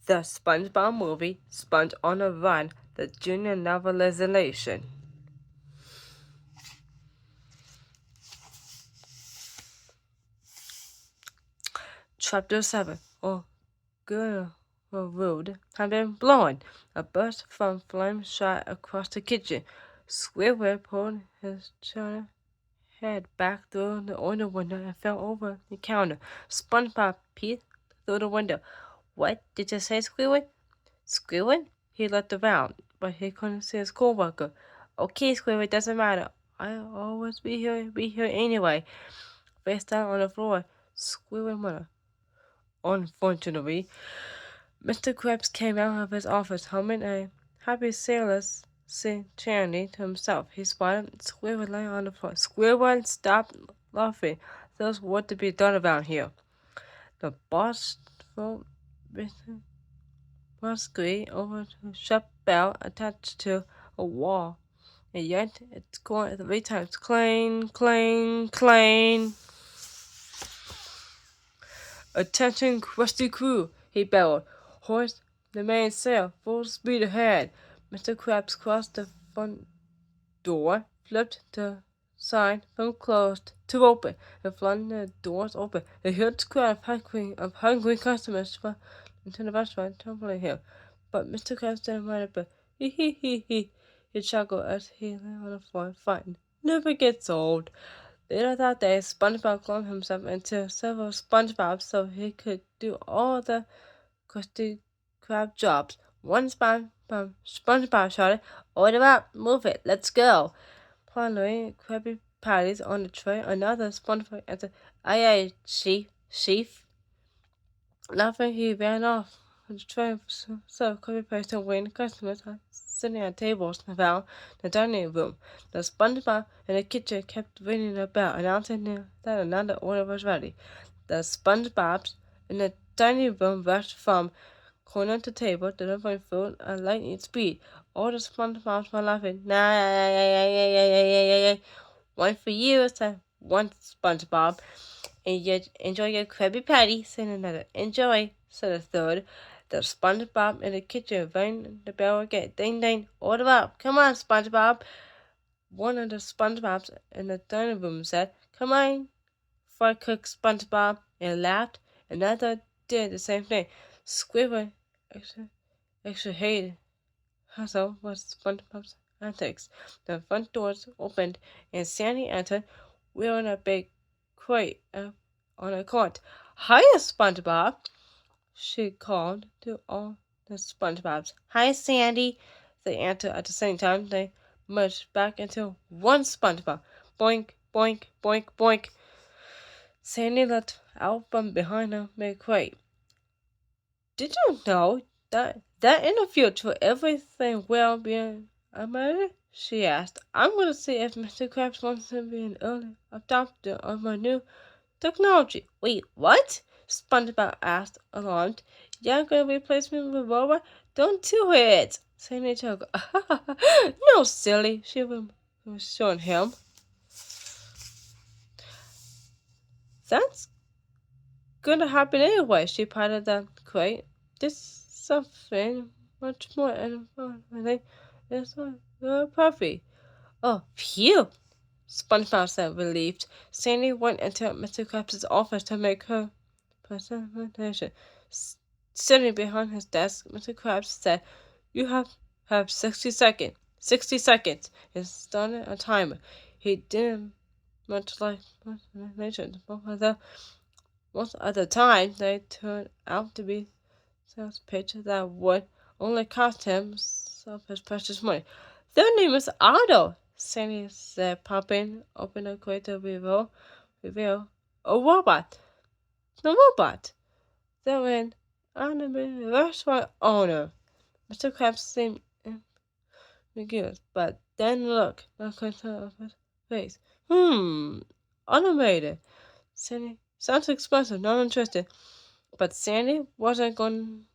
The SpongeBob movie, Sponge on a Run, the Junior Novelization. Chapter 7. Oh, good. The road had been blown. A burst from flame shot across the kitchen. Squidward pulled his china head back through the oil window and fell over the counter. SpongeBob peeked through the window. What did you say, Squidward? Squidward? He looked around, but he couldn't see his coworker. Okay, Squidward, doesn't matter. I'll always be here anyway. Face down on the floor, Squidward muttered. Unfortunately, Mr. Krabs came out of his office humming a happy sailor's chanty to himself. He spotted Squidward lying on the floor. Squidward, stop laughing. There's work to be done around here. The boss threw Mr. Musky over to a shut bell attached to a wall, and yet it scored 3 times. Clang, clang, clang. Attention, Krusty Crew, he bellowed. Hoist the mainsail, full speed ahead. Mr. Krabs crossed the front door, flipped the sign from closed to open, and flung the doors open. A huge crowd of hungry customers flocked into the restaurant, tumbling him. But Mr. Krabs didn't mind a bit. Hee hee hee hee. He chuckled as he lay on the floor, fighting. Never gets old. Later that day, SpongeBob cloned himself into several SpongeBobs so he could do all the Krusty Krab jobs. One SpongeBob shouted, "Order up, move it, let's go!" Pondering Krabby Patties on the tray, another SpongeBob answered, "Aye, aye, chief." Laughing, he ran off with the tray so Krabby Patties and waiting customers sitting at tables around the dining room. The SpongeBob in the kitchen kept ringing the bell, announcing that another order was ready. The SpongeBobs in the dining room rushed from corner to table, delivering food at lightning speed. All the SpongeBobs were laughing. Nah, one for you, said one SpongeBob. And yet, enjoy your Krabby Patty, said another. Enjoy, said a third. The SpongeBob in the kitchen rang the bell again. Ding, ding, order up. Come on, SpongeBob. One of the SpongeBobs in the dining room said, "Come on, fry cook SpongeBob," and laughed. Another did the same thing. Squidward extra hated herself with SpongeBob's antics. The front doors opened, and Sandy entered, wearing a big crate on a cart. "Hiya, SpongeBob!" she called to all the SpongeBobs. "Hi, Sandy!" they answered at the same time. They merged back into one SpongeBob. Boink, boink, boink, boink. Sandy let out from behind a big crate. "Did you know that in the future everything will be automated?" she asked. "I'm going to see if Mr. Krabs wants to be an early adopter of my new technology." "Wait, what?" SpongeBob asked, alarmed. "You're going to replace me with a robot? Don't do it!" Sandy chuckled. "No, silly," she assured him. "That's going to happen anyway," she patted the crate. "This something much more important is a puppy." "Oh, phew!" SpongeBob said, relieved. Sandy went into Mr. Krabs' office to make her presentation. Sitting behind his desk, Mr. Krabs said, "You have 60 seconds. 60 seconds." He started a timer. He didn't much like presentation, but most of the time they turned out to be sales pitch that would only cost him some of his precious money. "Their name is Otto," Sandy said, popping open a crate to reveal a robot. The robot. They're an animated restaurant owner. Mr. Krabs seemed ambiguous, but then looked the corner of his face. Automated. Sandy sounds expensive, not interested. But Sandy wasn't going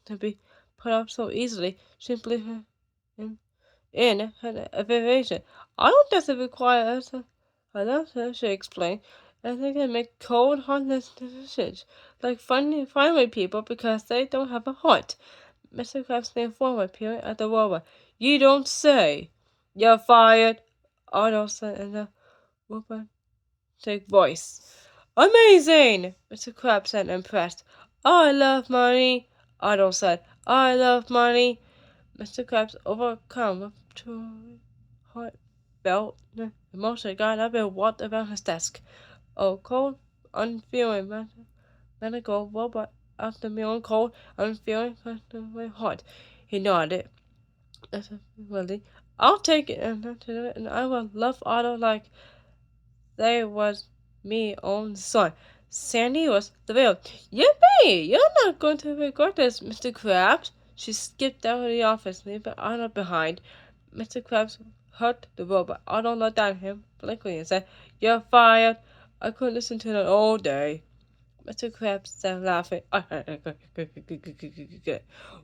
to be put up so easily. She believed in her evaluation. "I don't necessarily require a doctor," she explained, "and they can make cold, heartless decisions. like friendly people because they don't have a heart. Mr. Krabs leaned forward, peering at the robot. You don't say. You're fired, Otto said in a robotic voice. Amazing! Mr. Krabs said, impressed. I love money, Otto said. I love money. Mr. Krabs, overcome with joy, heartfelt emotion, got up and walked around his desk. A cold, unfeeling medical robot after me on cold, unfeeling, my heart. He nodded. Willie, I'll take it and I will love Otto like they was me own son. Sandy was thrilled. Yippee! You're not going to regret this, Mr. Krabs. She skipped out of the office, leaving Otto behind. Mr. Krabs hurt the robot. Otto looked at him blankly and said, You're fired. I couldn't listen to that all day. Mr. Krabs said, laughing.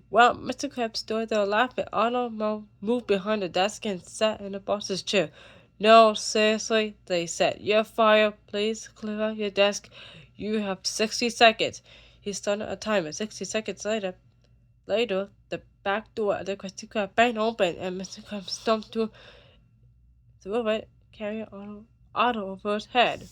Well, Mr. Krabs stood there laughing. Otto moved behind the desk and sat in the boss's chair. No, seriously, they said. You're fired. Please clear out your desk. You have 60 seconds. He started a timer. 60 seconds later, the back door of the Krusty Krab banged open and Mr. Krabs stumped through it, carrying Otto over his head.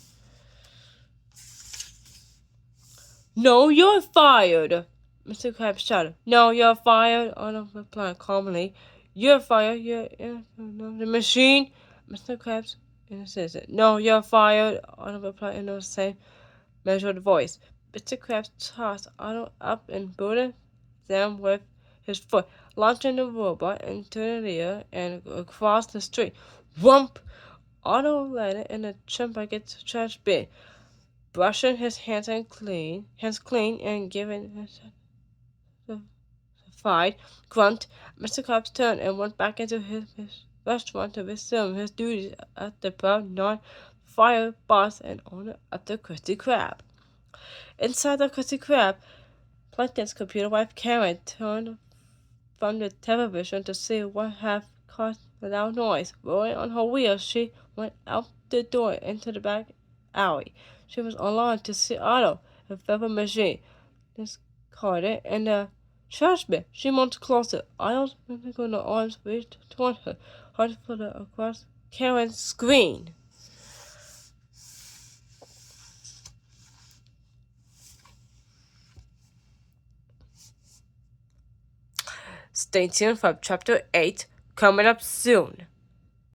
No, you're fired, Mr. Krabs shouted. No, you're fired, Otto replied calmly. You're fired, you're in the machine, Mr. Krabs insisted. No, you're fired, Otto replied in the same measured voice. Mr. Krabs tossed Otto up and booted them with his foot, launching the robot into the air and across the street. Whump! Otto landed in a trim bucket trash bin. Brushing his hands clean and giving a satisfied grunt, Mr. Krabs turned and went back into his restaurant to resume his duties as the proud non-fire boss and owner of the Krusty Krab. Inside the Krusty Krab, Plankton's computer wife Karen turned from the television to see what had caused the loud noise. Rolling on her wheels, she went out the door into the back alley. She was alarmed to see Otto, a feather machine, discarded in the trash bin. She moved closer. Otto's mythical arms reached toward her, hard footed across Karen's screen. Stay tuned for chapter 8 coming up soon.